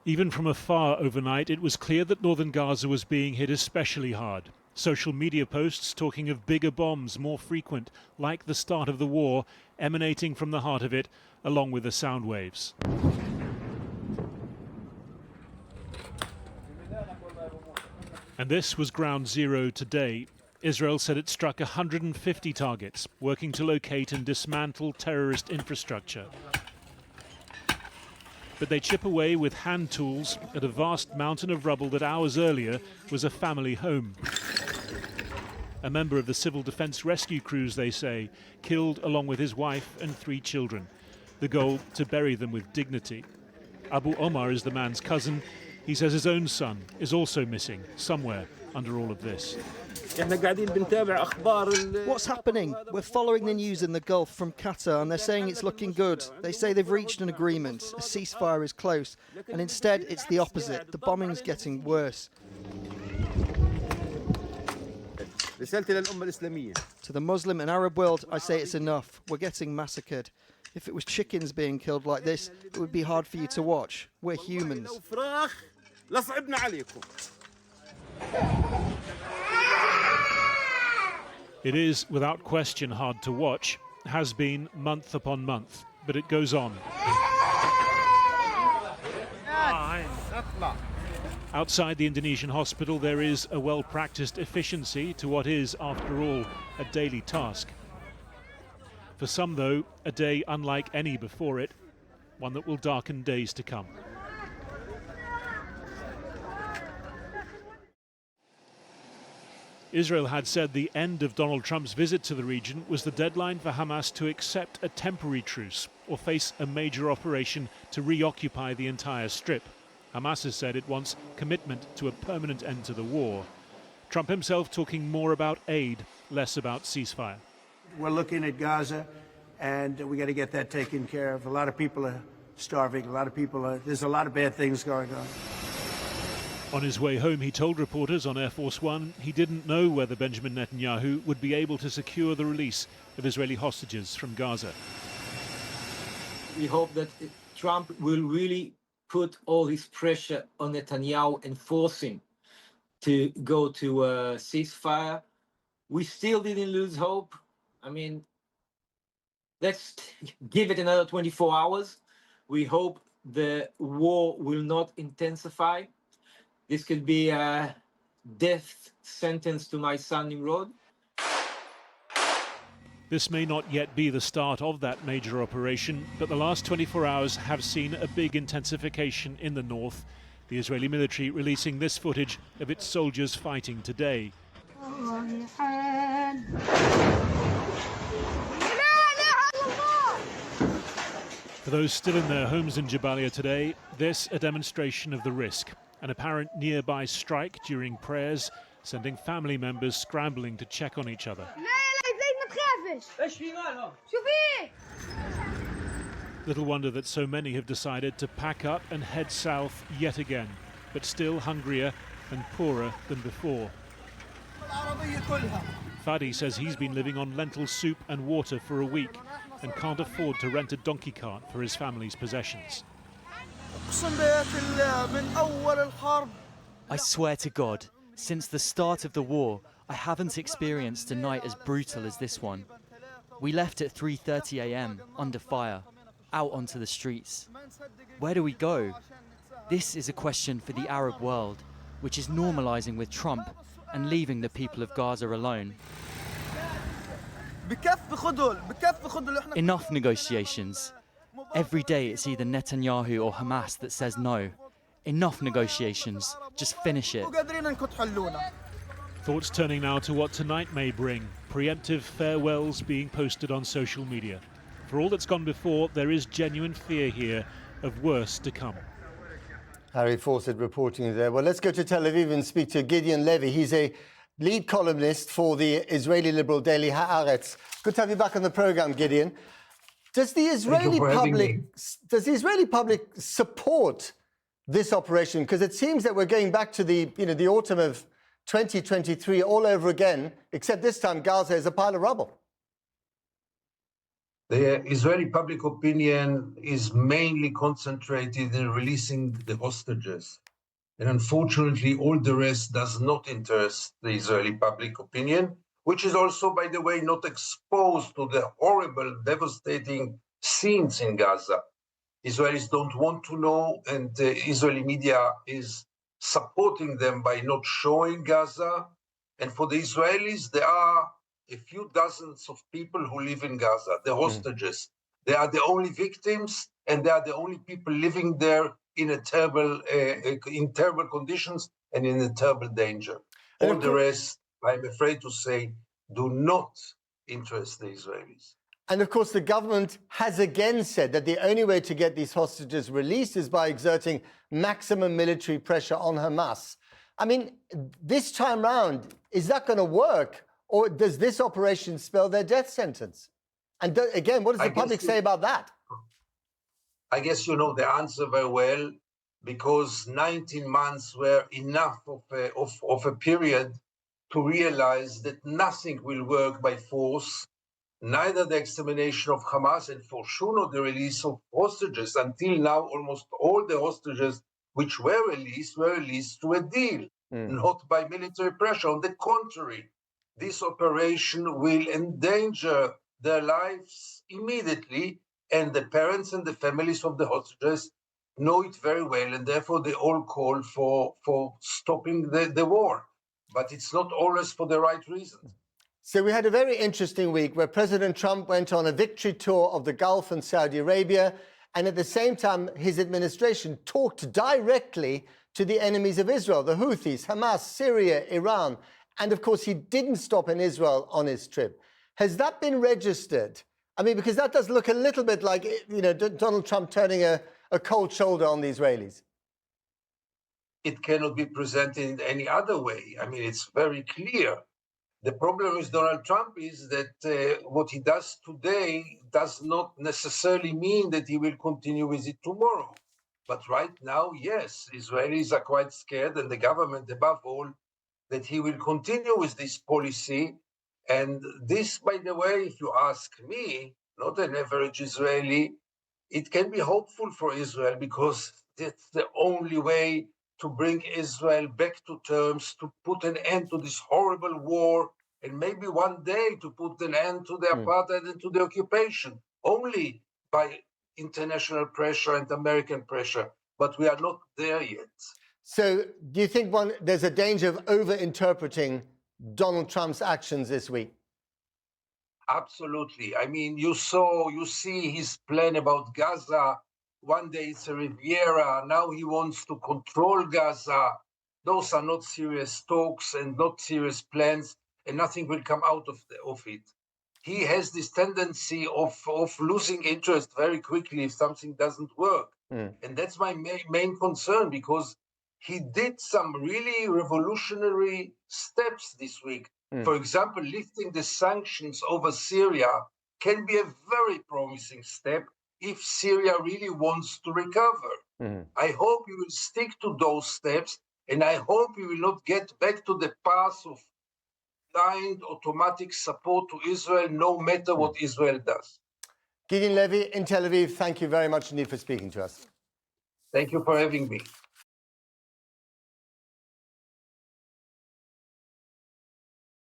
Even from afar overnight, it was clear that northern Gaza was being hit especially hard. Social media posts talking of bigger bombs, more frequent, like the start of the war, emanating from the heart of it, along with the sound waves. And this was ground zero today. Israel said it struck 150 targets, working to locate and dismantle terrorist infrastructure. But they chip away with hand tools at a vast mountain of rubble that hours earlier was a family home. A member of the civil defense rescue crews, they say, killed along with his wife and 3 children. The goal, to bury them with dignity. Abu Omar is the man's cousin. He says his own son is also missing somewhere under all of this. What's happening? We're following the news in the Gulf from Qatar, and they're saying it's looking good. They say they've reached an agreement, a ceasefire is close, and instead it's the opposite. The bombing's getting worse. To the Muslim and Arab world, I say it's enough. We're getting massacred. If it was chickens being killed like this, it would be hard for you to watch. We're humans. It is, without question, hard to watch. Has been month upon month, but it goes on. Outside the Indonesian hospital, there is a well-practiced efficiency to what is, after all, a daily task. For some, though, a day unlike any before it, one that will darken days to come. Israel had said the end of Donald Trump's visit to the region was the deadline for Hamas to accept a temporary truce or face a major operation to reoccupy the entire strip. Hamas has said it wants commitment to a permanent end to the war. Trump himself talking more about aid, less about ceasefire. We're looking at Gaza, and we got to get that taken care of. A lot of people are starving. There's a lot of bad things going on. On his way home, he told reporters on Air Force One he didn't know whether Benjamin Netanyahu would be able to secure the release of Israeli hostages from Gaza. We hope that Trump will really put all his pressure on Netanyahu and force him to go to a ceasefire. We still didn't lose hope. I mean, let's give it another 24 hours. We hope the war will not intensify. This could be a death sentence to my son Nimrod. This may not yet be the start of that major operation, but the last 24 hours have seen a big intensification in the north. The Israeli military releasing this footage of its soldiers fighting today. For those still in their homes in Jabalia today, this a demonstration of the risk. An apparent nearby strike during prayers, sending family members scrambling to check on each other. Little wonder that so many have decided to pack up and head south yet again, but still hungrier and poorer than before. Fadi says he's been living on lentil soup and water for a week and can't afford to rent a donkey cart for his family's possessions. I swear to God, since the start of the war, I haven't experienced a night as brutal as this one. We left at 3:30 a.m. under fire, out onto the streets. Where do we go? This is a question for the Arab world, which is normalizing with Trump and leaving the people of Gaza alone. Enough negotiations. Every day it's either Netanyahu or Hamas that says no. Enough negotiations. Just finish it. Thoughts turning now to what tonight may bring. Preemptive farewells being posted on social media. For all that's gone before, there is genuine fear here of worse to come. Harry Fawcett reporting there. Well, let's go to Tel Aviv and speak to Gideon Levy. He's a lead columnist for the Israeli liberal daily Haaretz. Good to have you back on the programme, Gideon. Does the Israeli public support this operation? Because it seems that we're going back to the autumn of 2023 all over again, except this time Gaza is a pile of rubble. The Israeli public opinion is mainly concentrated in releasing the hostages. And unfortunately, all the rest does not interest the Israeli public opinion, which is also, by the way, not exposed to the horrible, devastating scenes in Gaza. Israelis don't want to know, and the Israeli media is supporting them by not showing Gaza. And for the Israelis, there are a few dozens of people who live in Gaza, the hostages. They are the only victims, and they are the only people living there in terrible conditions and in a terrible danger. All the rest, I'm afraid to say, do not interest the Israelis. And of course, the government has again said that the only way to get these hostages released is by exerting maximum military pressure on Hamas. I mean, this time round, is that going to work? Or does this operation spell their death sentence? And again, what does the public say about that? I guess you know the answer very well, because 19 months were enough of a period to realize that nothing will work by force, neither the extermination of Hamas and for sure not the release of hostages. Until now, almost all the hostages which were released through a deal, not by military pressure. On the contrary, this operation will endanger their lives immediately, and the parents and the families of the hostages know it very well, and therefore they all call for stopping the war. But it's not always for the right reasons. So we had a very interesting week where President Trump went on a victory tour of the Gulf and Saudi Arabia, and at the same time, his administration talked directly to the enemies of Israel, the Houthis, Hamas, Syria, Iran. And of course, he didn't stop in Israel on his trip. Has that been registered? I mean, because that does look a little bit like, you know, Donald Trump turning a cold shoulder on the Israelis. It cannot be presented in any other way. I mean, it's very clear. The problem with Donald Trump is that what he does today does not necessarily mean that he will continue with it tomorrow. But right now, yes, Israelis are quite scared, and the government above all, that he will continue with this policy. And this, by the way, if you ask me, not an average Israeli, it can be hopeful for Israel, because that's the only way to bring Israel back to terms, to put an end to this horrible war, and maybe one day to put an end to the apartheid and to the occupation, only by international pressure and American pressure. But we are not there yet. So do you think there's a danger of over-interpreting Donald Trump's actions this week? Absolutely. I mean, you see his plan about Gaza. One day it's a Riviera. Now he wants to control Gaza. Those are not serious talks and not serious plans, and nothing will come out of it. He has this tendency of losing interest very quickly if something doesn't work. And that's my main concern, because he did some really revolutionary steps this week. For example, lifting the sanctions over Syria can be a very promising step if Syria really wants to recover. I hope he will stick to those steps, and I hope he will not get back to the path of blind automatic support to Israel, no matter what Israel does. Gideon Levy in Tel Aviv, thank you very much indeed for speaking to us. Thank you for having me.